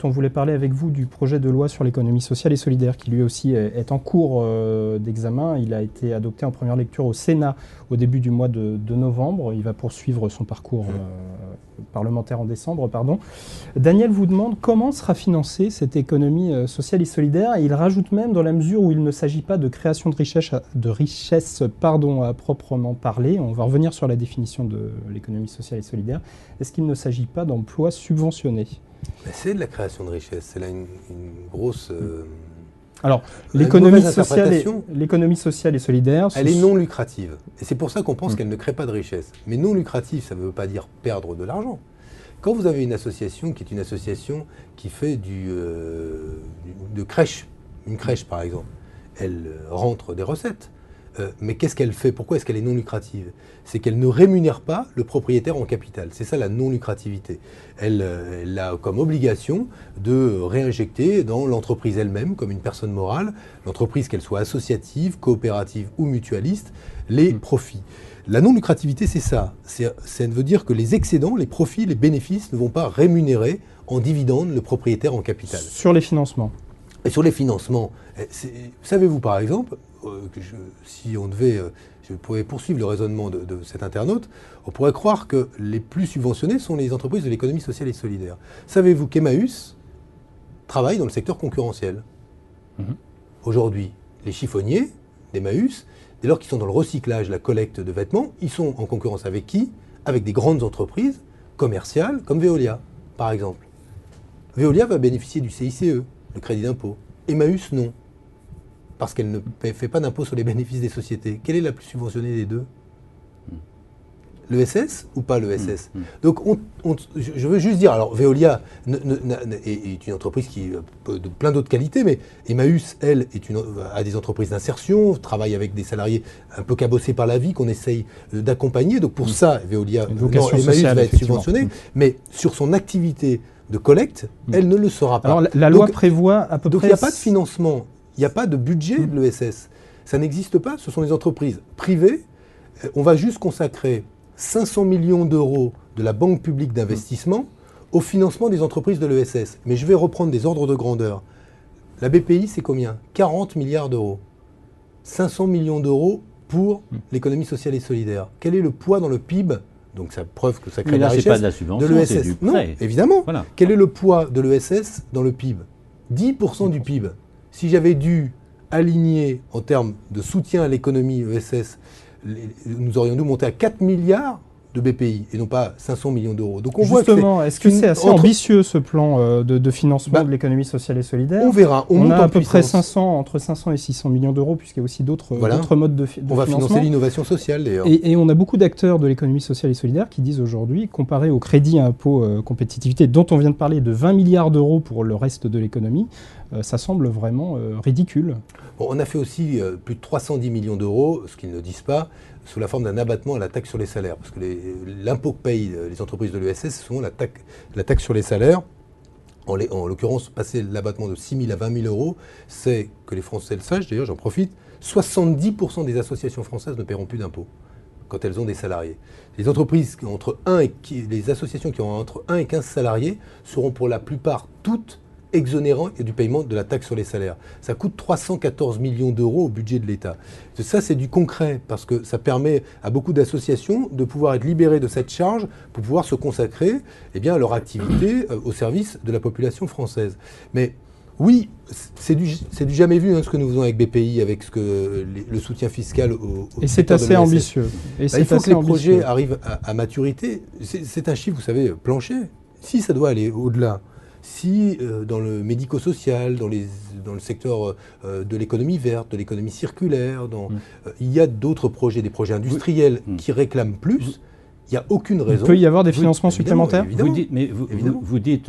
On voulait parler avec vous du projet de loi sur l'économie sociale et solidaire qui lui aussi est en cours d'examen. Il a été adopté en première lecture au Sénat au début du mois de novembre. Il va poursuivre son parcours parlementaire en décembre. Daniel vous demande comment sera financée cette économie sociale et solidaire. Et il rajoute même dans la mesure où il ne s'agit pas de création de richesse à proprement parler. On va revenir sur la définition de l'économie sociale et solidaire. Est-ce qu'il ne s'agit pas d'emplois subventionnés ? C'est de la création de richesse, c'est là une grosse... Alors, l'économie sociale et solidaire... Elle est non lucrative. Et c'est pour ça qu'on pense qu'elle ne crée pas de richesse. Mais non lucrative, ça ne veut pas dire perdre de l'argent. Quand vous avez une association qui est une association qui fait de crèche, une crèche par exemple, elle rentre des recettes. Mais qu'est-ce qu'elle fait? Pourquoi est-ce qu'elle est non lucrative? C'est qu'elle ne rémunère pas le propriétaire en capital. C'est ça la non-lucrativité. Elle a comme obligation de réinjecter dans l'entreprise elle-même, comme une personne morale, l'entreprise qu'elle soit associative, coopérative ou mutualiste, les profits. La non-lucrativité, c'est ça. Ça veut dire que les excédents, les profits, les bénéfices ne vont pas rémunérer en dividendes le propriétaire en capital. Sur les financements. Et sur les financements, savez-vous par exemple, si on devait, je pourrais poursuivre le raisonnement de cet internaute, on pourrait croire que les plus subventionnés sont les entreprises de l'économie sociale et solidaire. Savez-vous qu'Emmaüs travaille dans le secteur concurrentiel? Aujourd'hui, les chiffonniers d'Emmaüs, dès lors qu'ils sont dans le recyclage, la collecte de vêtements, ils sont en concurrence avec qui? Avec des grandes entreprises commerciales comme Veolia, par exemple. Veolia va bénéficier du CICE, le crédit d'impôt. Emmaüs, non. Parce qu'elle ne fait pas d'impôt sur les bénéfices des sociétés. Quelle est la plus subventionnée des deux? L'ESS ou pas l'ESS? Donc, je veux juste dire, alors Veolia est une entreprise qui de plein d'autres qualités, mais Emmaüs, elle, a des entreprises d'insertion, travaille avec des salariés un peu cabossés par la vie, qu'on essaye d'accompagner. Donc pour ça, Veolia, Emmaüs va être subventionné, mais sur son activité de collecte, elle ne le sera pas. Alors la loi prévoit à peu près... Donc il n'y a pas de financement, il n'y a pas de budget de l'ESS. Ça n'existe pas, ce sont des entreprises privées. On va juste consacrer 500 millions d'euros de la Banque publique d'investissement au financement des entreprises de l'ESS. Mais je vais reprendre des ordres de grandeur. La BPI, c'est combien? 40 milliards d'euros. 500 millions d'euros pour l'économie sociale et solidaire. Quel est le poids dans le PIB? Donc ça preuve que ça crée de la richesse, pas de la subvention, c'est du prêt. Non, évidemment. Voilà. Quel est le poids de l'ESS dans le PIB? 10% du PIB. Si j'avais dû aligner en termes de soutien à l'économie ESS, nous aurions dû monter à 4 milliards de BPI et non pas 500 millions d'euros. Donc on justement, est-ce que c'est assez ambitieux ce plan de financement de l'économie sociale et solidaire? On verra. On a à peu près entre 500 et 600 millions d'euros puisqu'il y a aussi d'autres modes de financement. On va financer l'innovation sociale d'ailleurs. Et on a beaucoup d'acteurs de l'économie sociale et solidaire qui disent aujourd'hui, comparé au crédit impôt compétitivité dont on vient de parler de 20 milliards d'euros pour le reste de l'économie, ça semble vraiment ridicule. Bon, on a fait aussi plus de 310 millions d'euros, ce qu'ils ne disent pas, sous la forme d'un abattement à la taxe sur les salaires. Parce que l'impôt que payent les entreprises de l'ESS, c'est souvent la taxe sur les salaires. En l'occurrence, passer l'abattement de 6 000 à 20 000 euros, c'est que les Français le sachent, d'ailleurs j'en profite, 70% des associations françaises ne paieront plus d'impôts quand elles ont des salariés. Les entreprises les associations qui ont entre 1 et 15 salariés seront pour la plupart toutes exonérant du paiement de la taxe sur les salaires. Ça coûte 314 millions d'euros au budget de l'État. Ça, c'est du concret, parce que ça permet à beaucoup d'associations de pouvoir être libérées de cette charge pour pouvoir se consacrer à leur activité au service de la population française. Mais oui, c'est du jamais vu ce que nous faisons avec BPI, avec le soutien fiscal au et c'est assez ambitieux. Il faut que les projets arrivent à maturité. C'est un chiffre, vous savez, plancher. Si ça doit aller au-delà, si dans le médico-social, dans le secteur de l'économie verte, de l'économie circulaire, il y a d'autres projets, des projets industriels qui réclament plus, il n'y a aucune raison. Il peut y avoir des financements supplémentaires? Évidemment. Vous dites